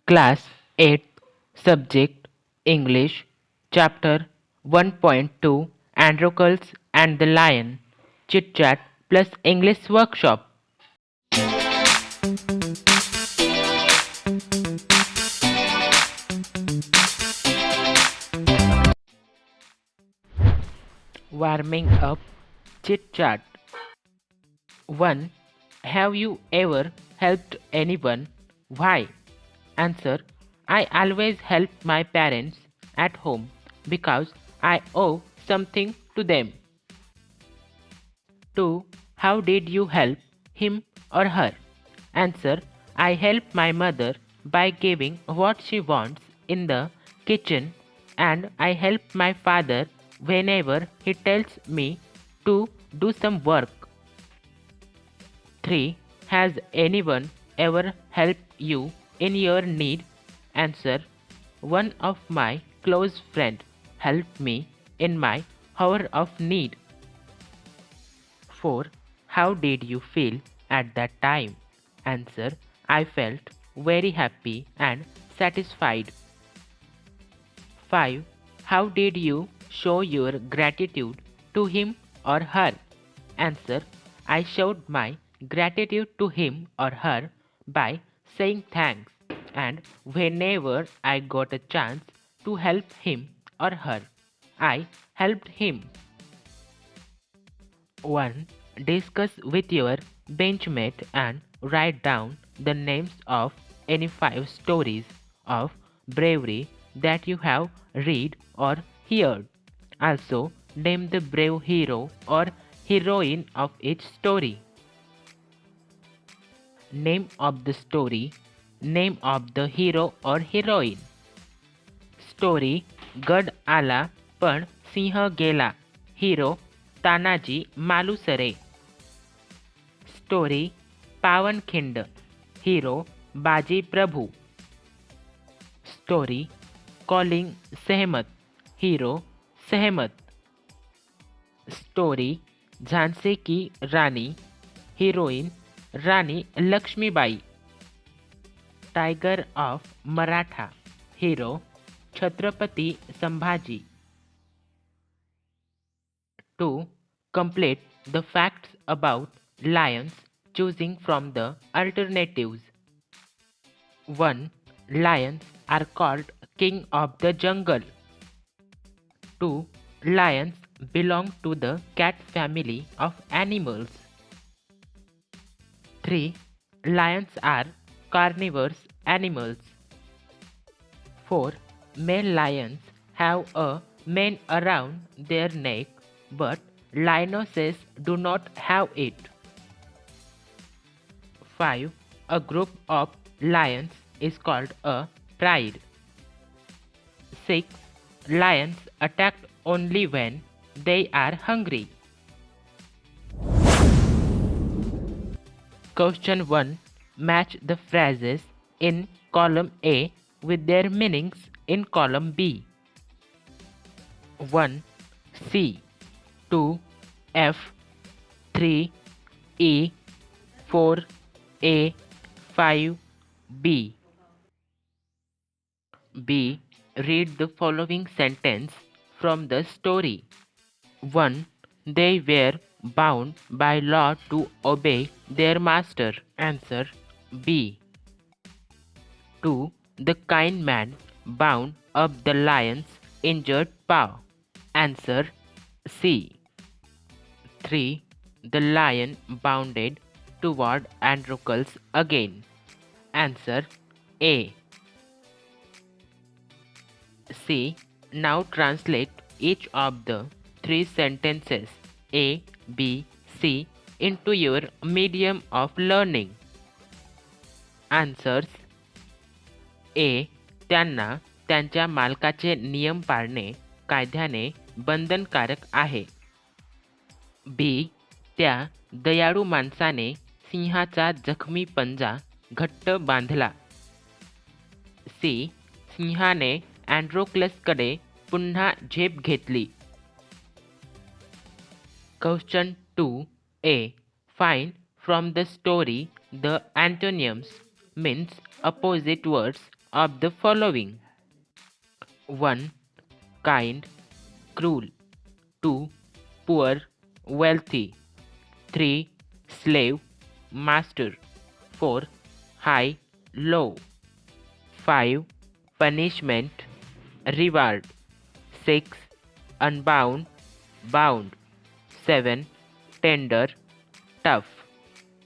Class 8, Subject English, Chapter 1.2 Androcles and the Lion, Chit Chat plus English Workshop. Warming up, Chit Chat. 1. Have you ever helped anyone? Why? Answer. I always help my parents at home because I owe something to them. 2. How did you help him or her? Answer. I help my mother by giving what she wants in the kitchen, and I help my father whenever he tells me to do some work. 3. Has anyone ever helped you in your need? Answer. One of my close friends helped me in my hour of need. 4. How did you feel at that time? Answer. I felt very happy and satisfied. 5. How did you show your gratitude to him or her? Answer. I showed my gratitude to him or her by saying thanks, and whenever I got a chance to help him or her, I helped him. 1. Discuss with your benchmate and write down the names of any 5 stories of bravery that you have read or heard. Also, name the brave hero or heroine of each story. Name of the story, name of the hero or heroine. Story गड आला पण सिंह गेला. हिरो Tanaji Malusare. Story Pavankhind. हिरो बाजी प्रभू. Story calling सहमत. हिरो सहमत. Story Jhansi की Rani. Heroine Rani Laxmibai. Tiger of Maratha. Hero Chhatrapati Sambhaji. 2. Complete the facts about lions choosing from the alternatives. 1. Lions are called king of the jungle. 2. Lions belong to the cat family of animals. 3. Lions are carnivorous animals. 4. Male lions have a mane around their neck, but lionesses do not have it. 5. A group of lions is called a pride. 6. Lions attack only when they are hungry. Question 1. Match the phrases in column A with their meanings in column B. 1. C. 2. F. 3. E. 4. A. 5. B. B. Read the following sentence from the story. 1. They were bound by law to obey their master. Answer B. 2. The kind man bound up the lion's injured paw. Answer C. 3. The lion bounded toward Androcles again. Answer A. C. Now translate each of the 3 sentences A, B, C into your medium of learning. Answers A. त्यांना त्यांच्या मालकाचे नियम पाळणे कायद्याने बंधनकारक आहे. B. त्या दयाळू माणसाने सिंहाचा जखमी पंजा घट्ट बांधला. C. सिंहाने अँड्रोक्लसकडे पुन्हा झेप घेतली. Question 2a. Find from the story the antonyms means opposite words of the following? 1. Kind, cruel. 2. Poor, wealthy. 3. Slave, master. 4. High, low. 5. Punishment, reward. 6. Unbound, bound. 7. Tender, tough.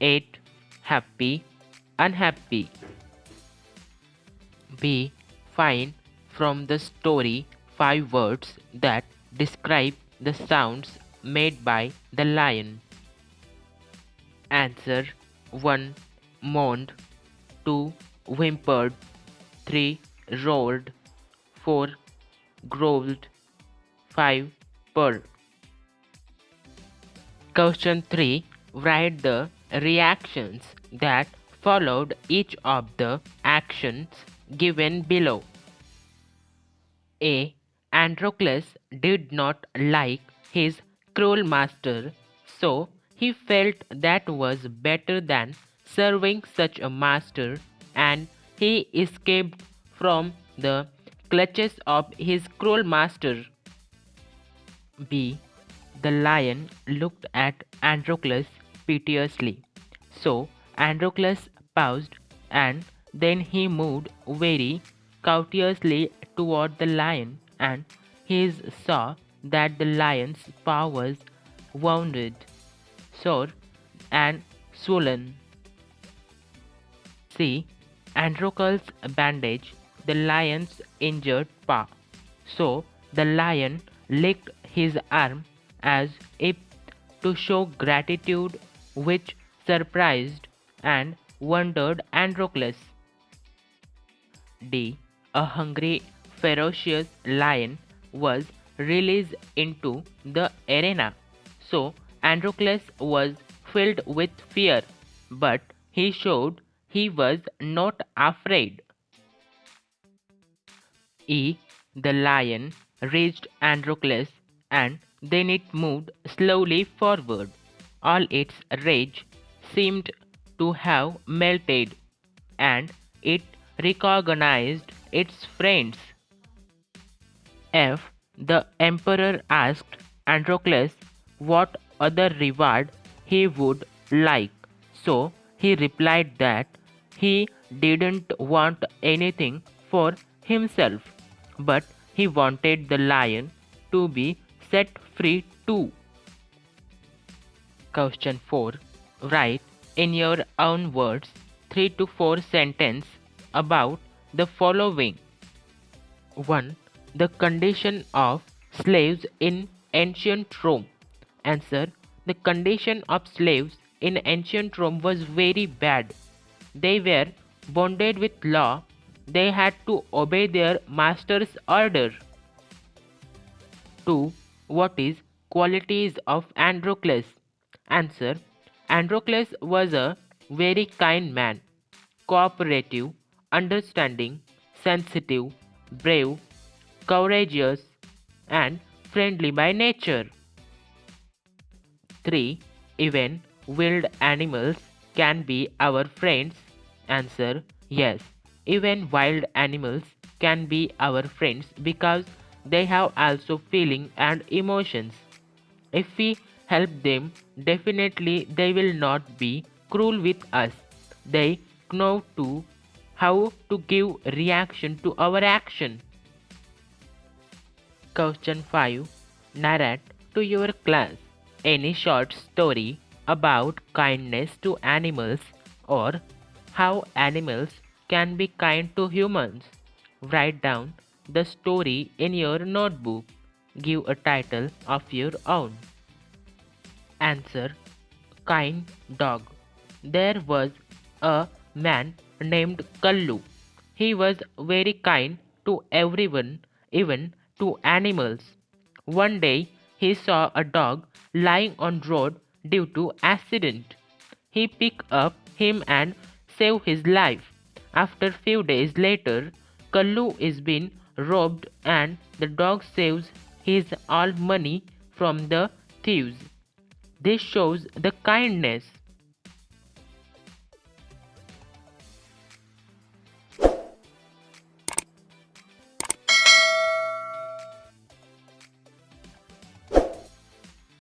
8. Happy, unhappy. B. Find from the story 5 words that describe the sounds made by the lion. Answer: 1. Moaned. 2. Whimpered. 3. Roared. 4. Growled. 5. Purred. Question 3. Write the reactions that followed each of the actions given below. A. Androcles did not like his cruel master, so he felt that was better than serving such a master, and he escaped from the clutches of his cruel master. B. The lion looked at Androcles piteously, so Androcles paused, and then he moved very courteously toward the lion, and he saw that the lion's paw was wounded, sore, and swollen. C. Androcles bandaged the lion's injured paw, so the lion licked his arm as if to show gratitude, which surprised and wondered Androcles. D. A hungry, ferocious lion was released into the arena, so Androcles was filled with fear, but he showed he was not afraid. E. The lion reached Androcles, and then it moved slowly forward. All its rage seemed to have melted, and it recognized its friends. F. The emperor asked Androcles what other reward he would like, so he replied that he didn't want anything for himself, but he wanted the lion to be set free too. Question 4. Write in your own words 3 to 4 sentences about the following. 1. The condition of slaves in ancient Rome. Answer: the condition of slaves in ancient Rome was very bad. They were bonded with law. They had to obey their master's order. 2. What is qualities of Androcles? Answer: Androcles was a very kind man, cooperative, understanding, sensitive, brave, courageous, and friendly by nature. 3. Even wild animals can be our friends. Answer: yes, even wild animals can be our friends because they have also feeling and emotions. If we help them, definitely they will not be cruel with us. They know too how to give reaction to our action. Question 5. Narrate to your class any short story about kindness to animals or how animals can be kind to humans. Write down the story in your notebook. Give a title of your own. Answer: Kind dog. There was a man named Kallu. He was very kind to everyone, even to animals. One day he saw a dog lying on road due to accident. He picked up him and saved his life. After few days later, Kallu is being robbed and the dog saves his all money from the thieves. This shows the kindness